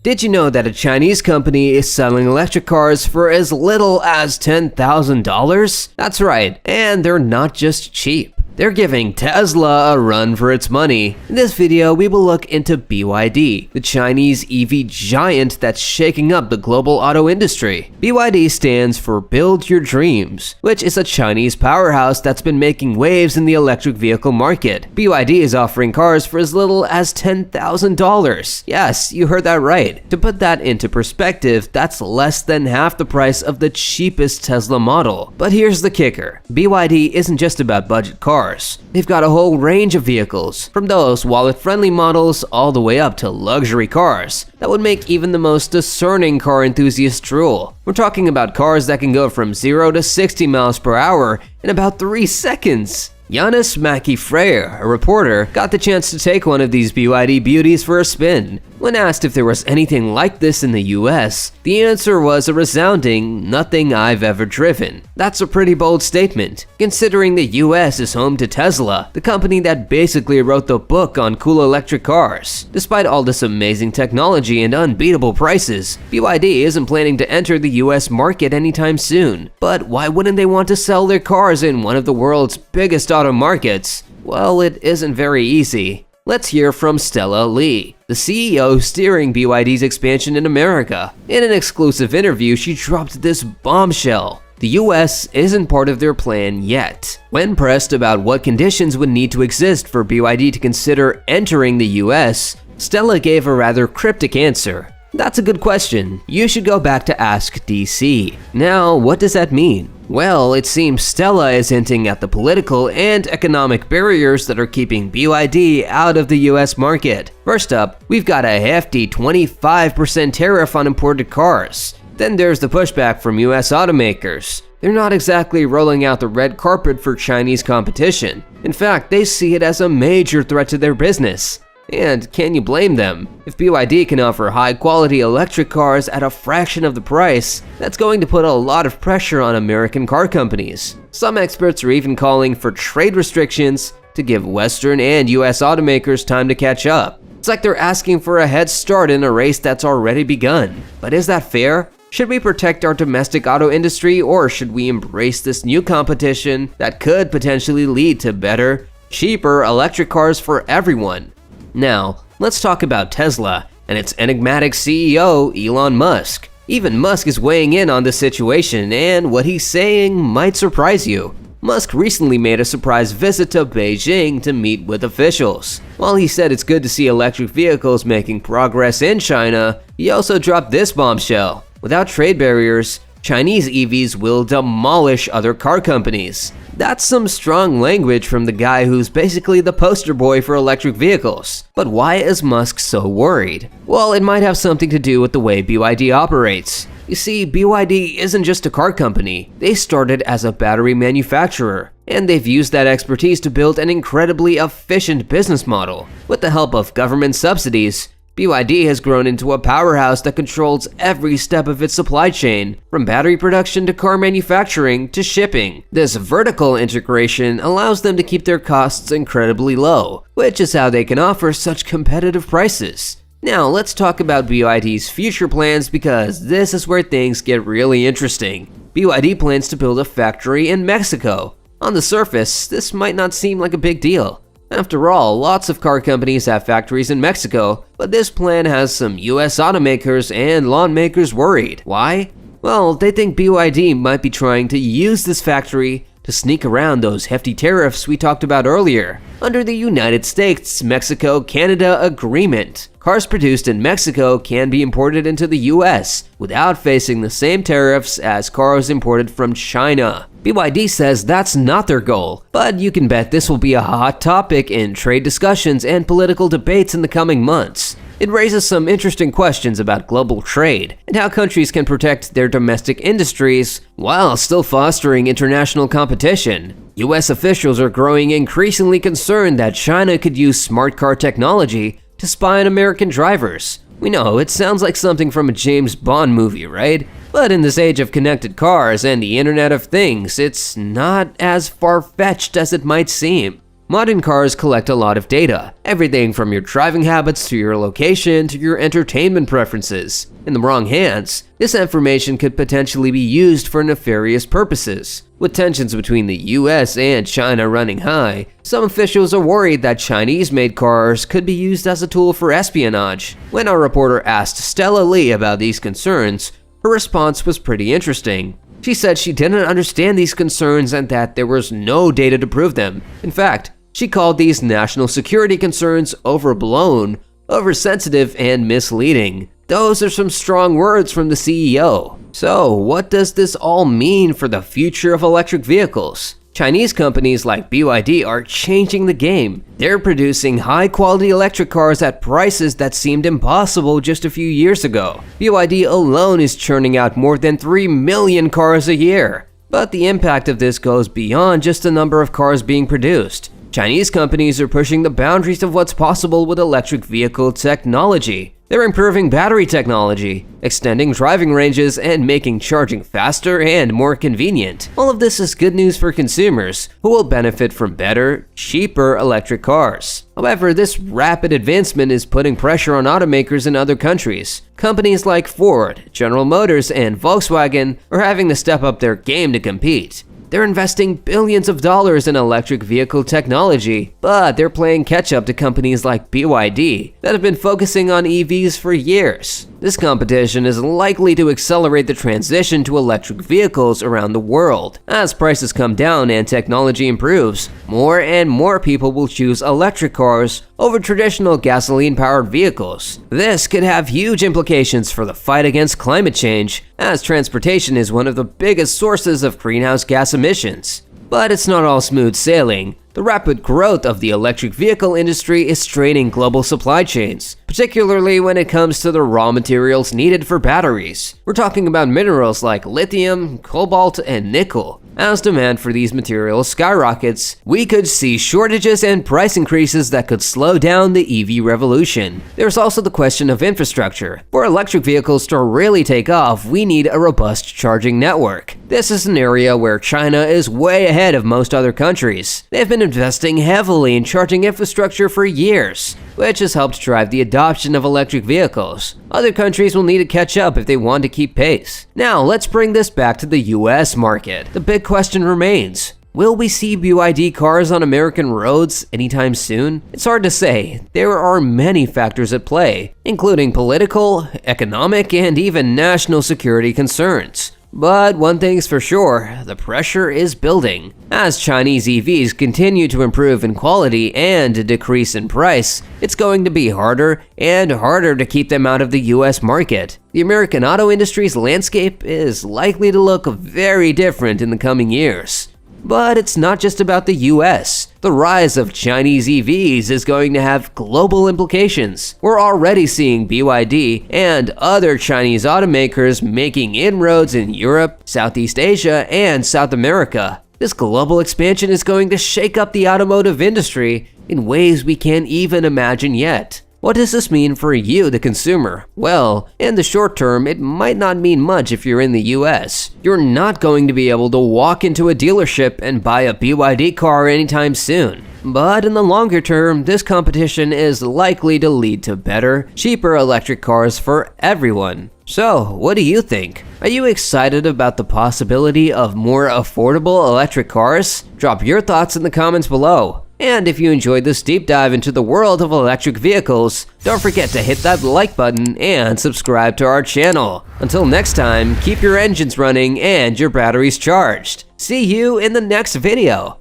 Did you know that a Chinese company is selling electric cars for as little as $10,000? That's right, and they're not just cheap. They're giving Tesla a run for its money. In this video, we will look into BYD, the Chinese EV giant that's shaking up the global auto industry. BYD stands for Build Your Dreams, which is a Chinese powerhouse that's been making waves in the electric vehicle market. BYD is offering cars for as little as $10,000. Yes, you heard that right. To put that into perspective, that's less than half the price of the cheapest Tesla model. But here's the kicker. BYD isn't just about budget cars. They've got a whole range of vehicles, from those wallet-friendly models all the way up to luxury cars that would make even the most discerning car enthusiast drool. We're talking about cars that can go from 0 to 60 miles per hour in about 3 seconds. Yannis Mackie-Freyer, a reporter, got the chance to take one of these BYD beauties for a spin. When asked if there was anything like this in the US, the answer was a resounding, "Nothing I've ever driven." That's a pretty bold statement, considering the US is home to Tesla, the company that basically wrote the book on cool electric cars. Despite all this amazing technology and unbeatable prices, BYD isn't planning to enter the US market anytime soon. But why wouldn't they want to sell their cars in one of the world's biggest auto markets? Well, it isn't very easy. Let's hear from Stella Lee, the CEO steering BYD's expansion in America. In an exclusive interview, she dropped this bombshell. The US isn't part of their plan yet. When pressed about what conditions would need to exist for BYD to consider entering the US, Stella gave a rather cryptic answer. That's a good question. You should go back to Ask DC. Now, what does that mean? Well, it seems Stella is hinting at the political and economic barriers that are keeping BYD out of the US market. First up, we've got a hefty 25% tariff on imported cars. Then there's the pushback from US automakers. They're not exactly rolling out the red carpet for Chinese competition. In fact, they see it as a major threat to their business. And can you blame them? If BYD can offer high-quality electric cars at a fraction of the price, that's going to put a lot of pressure on American car companies. Some experts are even calling for trade restrictions to give Western and US automakers time to catch up. It's like they're asking for a head start in a race that's already begun. But is that fair? Should we protect our domestic auto industry, or should we embrace this new competition that could potentially lead to better, cheaper electric cars for everyone? Now, let's talk about Tesla and its enigmatic CEO, Elon Musk. Even Musk is weighing in on this situation, and what he's saying might surprise you. Musk recently made a surprise visit to Beijing to meet with officials. While he said it's good to see electric vehicles making progress in China, he also dropped this bombshell. Without trade barriers, Chinese EVs will demolish other car companies. That's some strong language from the guy who's basically the poster boy for electric vehicles. But why is Musk so worried? Well, it might have something to do with the way BYD operates. You see, BYD isn't just a car company. They started as a battery manufacturer, and they've used that expertise to build an incredibly efficient business model. With the help of government subsidies, BYD has grown into a powerhouse that controls every step of its supply chain, from battery production to car manufacturing to shipping. This vertical integration allows them to keep their costs incredibly low, which is how they can offer such competitive prices. Now let's talk about BYD's future plans, because this is where things get really interesting. BYD plans to build a factory in Mexico. On the surface, this might not seem like a big deal. After all, lots of car companies have factories in Mexico, but this plan has some US automakers and lawmakers worried. Why? Well, they think BYD might be trying to use this factory to sneak around those hefty tariffs we talked about earlier. Under the United States-Mexico-Canada Agreement, cars produced in Mexico can be imported into the US without facing the same tariffs as cars imported from China. BYD says that's not their goal, but you can bet this will be a hot topic in trade discussions and political debates in the coming months. It raises some interesting questions about global trade and how countries can protect their domestic industries while still fostering international competition. US officials are growing increasingly concerned that China could use smart car technology to spy on American drivers. We know, it sounds like something from a James Bond movie, right? But in this age of connected cars and the Internet of Things, it's not as far-fetched as it might seem. Modern cars collect a lot of data, everything from your driving habits to your location to your entertainment preferences. In the wrong hands, this information could potentially be used for nefarious purposes. With tensions between the US and China running high, some officials are worried that Chinese-made cars could be used as a tool for espionage. When our reporter asked Stella Lee about these concerns, her response was pretty interesting. She said she didn't understand these concerns and that there was no data to prove them. In fact, she called these national security concerns overblown, oversensitive, and misleading. Those are some strong words from the CEO. So, what does this all mean for the future of electric vehicles? Chinese companies like BYD are changing the game. They're producing high-quality electric cars at prices that seemed impossible just a few years ago. BYD alone is churning out more than 3 million cars a year. But the impact of this goes beyond just the number of cars being produced. Chinese companies are pushing the boundaries of what's possible with electric vehicle technology. They're improving battery technology, extending driving ranges, and making charging faster and more convenient. All of this is good news for consumers, who will benefit from better, cheaper electric cars. However, this rapid advancement is putting pressure on automakers in other countries. Companies like Ford, General Motors, and Volkswagen are having to step up their game to compete. They're investing billions of dollars in electric vehicle technology, but they're playing catch-up to companies like BYD that have been focusing on EVs for years. This competition is likely to accelerate the transition to electric vehicles around the world. As prices come down and technology improves, more and more people will choose electric cars over traditional gasoline-powered vehicles. This could have huge implications for the fight against climate change, as transportation is one of the biggest sources of greenhouse gas emissions. But it's not all smooth sailing. The rapid growth of the electric vehicle industry is straining global supply chains, particularly when it comes to the raw materials needed for batteries. We're talking about minerals like lithium, cobalt, and nickel. As demand for these materials skyrockets, we could see shortages and price increases that could slow down the EV revolution. There's also the question of infrastructure. For electric vehicles to really take off, we need a robust charging network. This is an area where China is way ahead of most other countries. They've been investing heavily in charging infrastructure for years, which has helped drive the adoption of electric vehicles. Other countries will need to catch up if they want to keep pace. Now, let's bring this back to the US market. The big question remains: will we see BYD cars on American roads anytime soon? It's hard to say. There are many factors at play, including political, economic, and even national security concerns. But one thing's for sure, the pressure is building. As Chinese EVs continue to improve in quality and decrease in price, it's going to be harder and harder to keep them out of the US market. The American auto industry's landscape is likely to look very different in the coming years. But it's not just about the US. The rise of Chinese EVs is going to have global implications. We're already seeing BYD and other Chinese automakers making inroads in Europe, Southeast Asia, and South America. This global expansion is going to shake up the automotive industry in ways we can't even imagine yet. What does this mean for you, the consumer? Well, in the short term, it might not mean much if you're in the US. You're not going to be able to walk into a dealership and buy a BYD car anytime soon. But in the longer term, this competition is likely to lead to better, cheaper electric cars for everyone. So, what do you think? Are you excited about the possibility of more affordable electric cars? Drop your thoughts in the comments below. And if you enjoyed this deep dive into the world of electric vehicles, don't forget to hit that like button and subscribe to our channel. Until next time, keep your engines running and your batteries charged. See you in the next video.